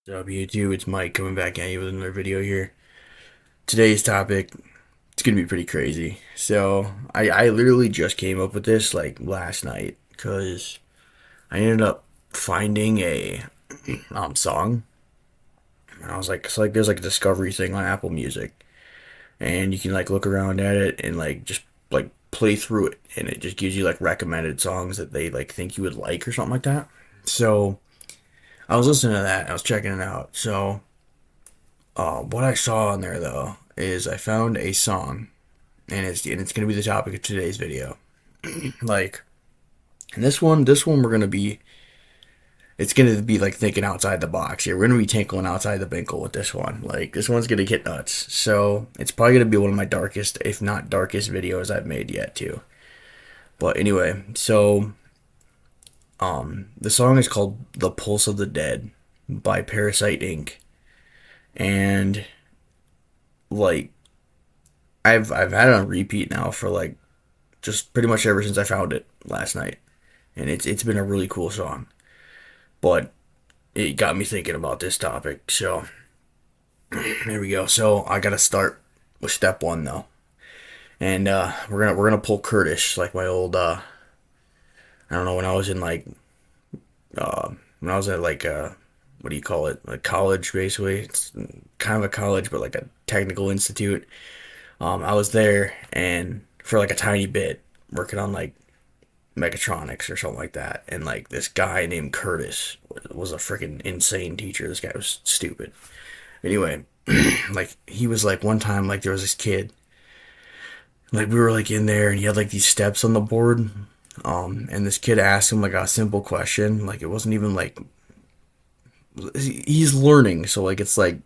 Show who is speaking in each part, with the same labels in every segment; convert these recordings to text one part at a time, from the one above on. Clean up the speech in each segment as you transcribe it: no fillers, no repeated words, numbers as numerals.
Speaker 1: What's up, YouTube? It's Mike coming back at you with another video here. Today's topic, it's gonna be pretty crazy. So I literally just came up with this like last night because I ended up finding a song, and I was like, it's like there's like a discovery thing on Apple Music, and you can like look around at it and like just like play through it, and it just gives you like recommended songs that they like think you would like or something like that. So I was listening to that, I was checking it out. What I saw on there though is I found a song, and it's gonna be the topic of today's video. Like, and this one we're gonna be, it's gonna be like thinking outside the box here. We're gonna be tinkling outside the binkle with this one. Like, this one's gonna get nuts. So it's probably gonna be one of my darkest, if not darkest, videos I've made yet too. But anyway, the song is called "The Pulse of the Dead" by Parasite Inc. And like I've had it on repeat now for like just pretty much ever since I found it last night, and it's been a really cool song. But it got me thinking about this topic. So there we go. So I gotta start with step one though, and we're gonna pull Kurdish like my old I don't know, when I was in like when I was at like what do you call it, like college, basically. It's kind of a college but like a technical institute. I was there and for like a tiny bit working on like mechatronics or something like that. And like this guy named Curtis was a freaking insane teacher. This guy was stupid. Anyway, like he was like one time like there was this kid, like we were like in there and he had like these steps on the board. And this kid asked him like a simple question. Like it wasn't even like he's learning, so like it's like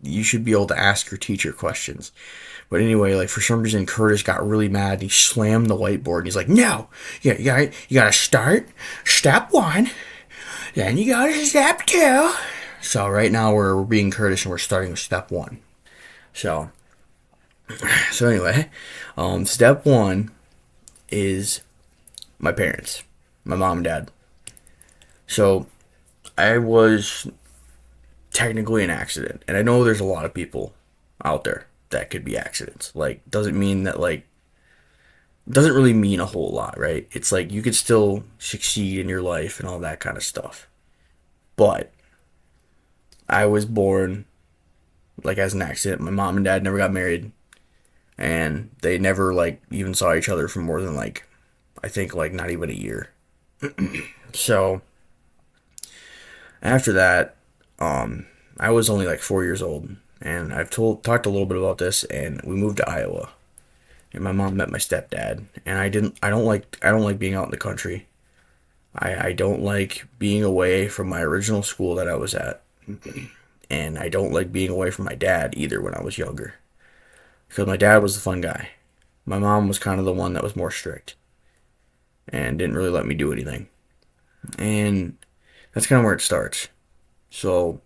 Speaker 1: you should be able to ask your teacher questions. But anyway, like for some reason Curtis got really mad and he slammed the whiteboard and he's like, "No, yeah, you gotta start step one, then you go to step two." So right now we're being Curtis and we're starting with step one. So so anyway, step one is my parents, my mom and dad. So I was technically an accident, and I know there's a lot of people out there that could be accidents. Like doesn't mean that like doesn't really mean a whole lot, right? It's like you could still succeed in your life and all that kind of stuff. But I was born like as an accident. My mom and dad never got married, and they never like even saw each other for more than like I think like not even a year. So after that, I was only like 4 years old, and I've talked a little bit about this, and we moved to Iowa, and my mom met my stepdad, and I don't like being out in the country. I don't like being away from my original school that I was at, and I don't like being away from my dad either when I was younger, because my dad was the fun guy. My mom was kind of the one that was more strict and didn't really let me do anything, and that's kind of where it starts. So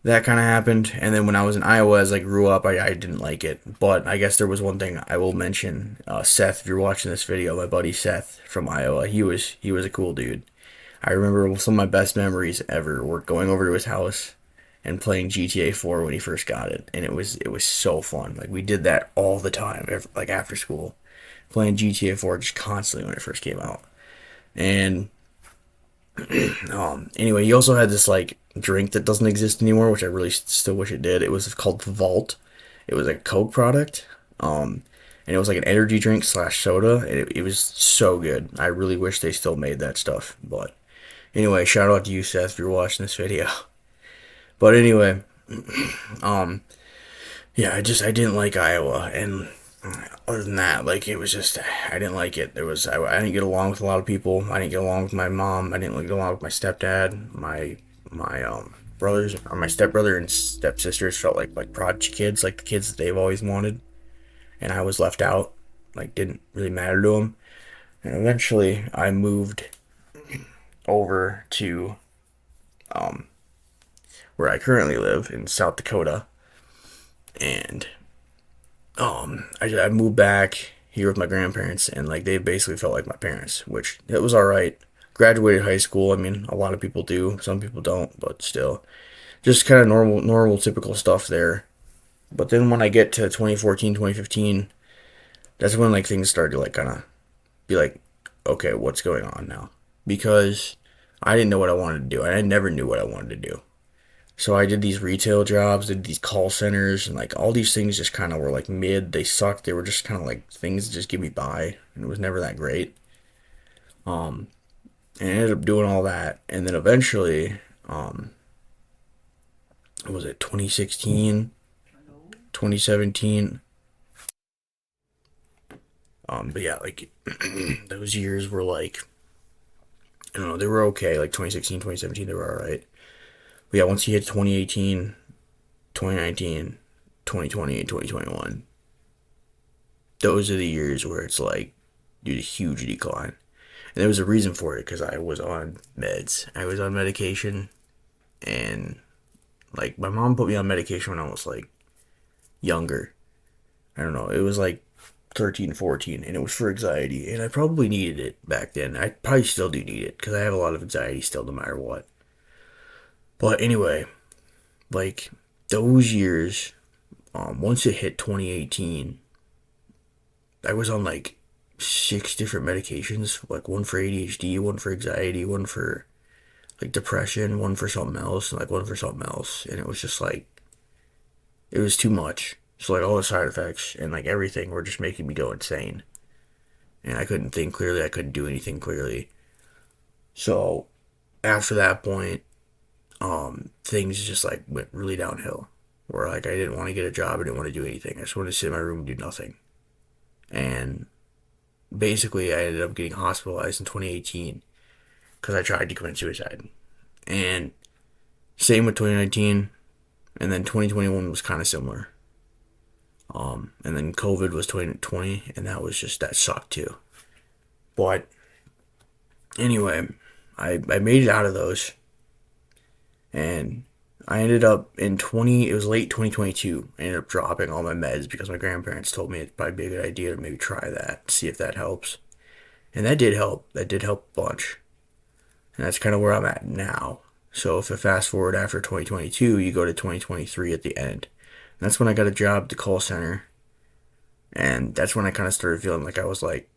Speaker 1: that kind of happened. And then when I was in Iowa, as I grew up, I didn't like it. But I guess there was one thing I will mention. Seth, if you're watching this video, my buddy Seth from Iowa, he was a cool dude. I remember some of my best memories ever were going over to his house and playing GTA 4 when he first got it, and it was so fun. Like we did that all the time, like after school, playing GTA 4 just constantly when it first came out. And anyway, he also had this like drink that doesn't exist anymore, which I really still wish it did. It was called Vault. It was a Coke product, and it was like an energy drink slash soda. And it was so good. I really wish they still made that stuff. But anyway, shout out to you, Seth, if you're watching this video. But anyway, um, yeah, I didn't like Iowa, and other than that, like it was just I didn't like it. I didn't get along with a lot of people. I didn't get along with my mom. I didn't get along with my stepdad. My brothers or my stepbrother and stepsisters felt like prodigy kids, like the kids that they've always wanted, and I was left out. Like didn't really matter to them. And eventually, I moved over to um where I currently live in South Dakota, and I moved back here with my grandparents, and like they basically felt like my parents, which it was all right. Graduated high school. I mean, a lot of people do, some people don't, but still. just kind of normal, typical stuff there. But then when I get to 2014, 2015, that's when like things started to like kind of be like, okay, what's going on now? Because I didn't know what I wanted to do, and I never knew what I wanted to do. So I did these retail jobs, did these call centers, and like all these things just kind of were like mid. They sucked. They were just kind of like things that just get me by, and it was never that great. Um, and I ended up doing all that, and then eventually, um, was it 2016, 2017? But yeah, like those years were like, I don't know, they were okay. Like 2016, 2017, they were all right. But yeah, once you hit 2018, 2019, 2020, and 2021, those are the years where it's like, dude, a huge decline. And there was a reason for it because I was on meds. I was on medication, and like my mom put me on medication when I was like younger. I don't know. It was like 13, 14, and it was for anxiety. And I probably needed it back then. I probably still do need it because I have a lot of anxiety still, no matter what. But anyway, like those years, once it hit 2018, I was on like six different medications, like one for ADHD, one for anxiety, one for like depression, one for something else, and like one for something else. And it was just like, it was too much. So like all the side effects and like everything were just making me go insane. And I couldn't think clearly, I couldn't do anything clearly. So after that point, things just like went really downhill. Where like I didn't want to get a job, I didn't want to do anything. I just wanted to sit in my room and do nothing. And basically I ended up getting hospitalized in 2018 because I tried to commit suicide. And same with 2019, and then 2021 was kind of similar. And then COVID was 2020, and that sucked too. But anyway, I made it out of those, and I ended up it was late 2022. I ended up dropping all my meds because my grandparents told me it'd probably be a good idea to maybe try that, see if that helps. And that did help. That did help a bunch. And that's kind of where I'm at now. So if I fast forward after 2022, you go to 2023 at the end. And that's when I got a job at the call center. And that's when I kind of started feeling like I was like,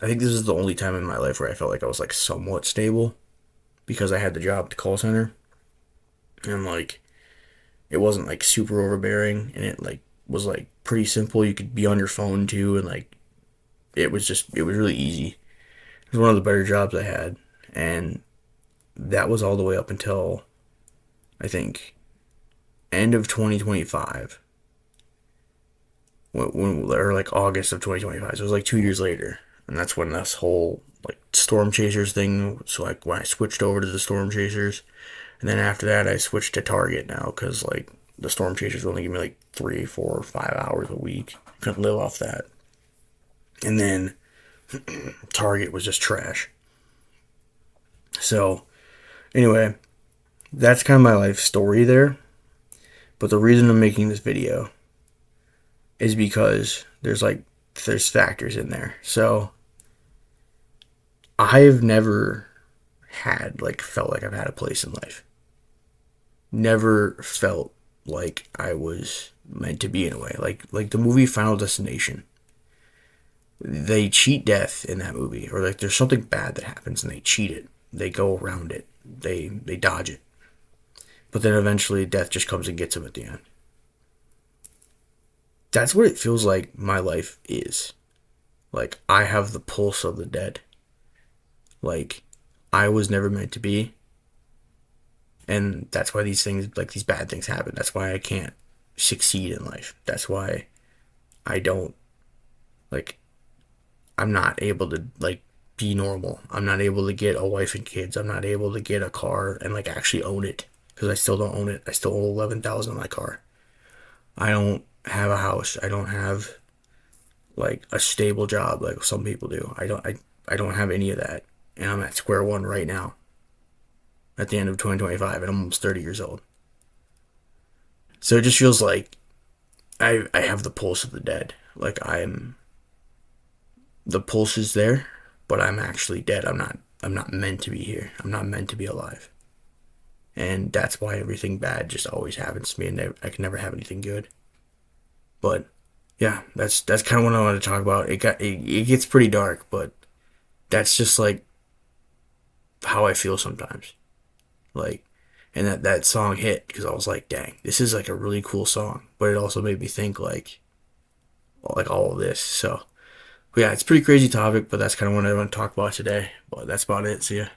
Speaker 1: I think this is the only time in my life where I felt like I was like somewhat stable because I had the job at the call center. And like, it wasn't like super overbearing, and it like was like pretty simple. You could be on your phone too, and like, it was really easy. It was one of the better jobs I had. And that was all the way up until I think end of 2025, or like August of 2025. So it was like 2 years later, and that's when this whole like storm chasers thing. So like when I switched over to the storm chasers, and then after that I switched to Target now because like the storm chasers only give me like 3, 4, 5 hours a week. Couldn't live off that. And then Target was just trash. So anyway, that's kind of my life story there. But the reason I'm making this video is because there's factors in there. So I've never had like felt like I've had a place in life. Never felt like I was meant to be in a way. Like the movie Final Destination. They cheat death in that movie, or like there's something bad that happens and they cheat it. They go around it. They dodge it. But then eventually death just comes and gets them at the end. That's what it feels like my life is. Like I have the pulse of the dead. Like I was never meant to be. And that's why these things, like these bad things happen. That's why I can't succeed in life. That's why I don't, like, I'm not able to, like, be normal. I'm not able to get a wife and kids. I'm not able to get a car and, like, actually own it. Because I still don't own it. I still owe 11,000 on my car. I don't have a house. I don't have, like, a stable job like some people do. I don't have any of that. And I'm at square one right now at the end of 2025, and I'm almost 30 years old. So it just feels like I have the pulse of the dead. Like the pulse is there, but I'm actually dead. I'm not meant to be here. I'm not meant to be alive. and that's why everything bad just always happens to me, and I can never have anything good. But yeah, that's kind of what I wanted to talk about. It gets pretty dark, but that's just like how I feel sometimes. Like, and that song hit because I was like, dang, this is like a really cool song, but it also made me think like all of this. So, but yeah, it's a pretty crazy topic, but that's kind of what I want to talk about today. But that's about it. See ya.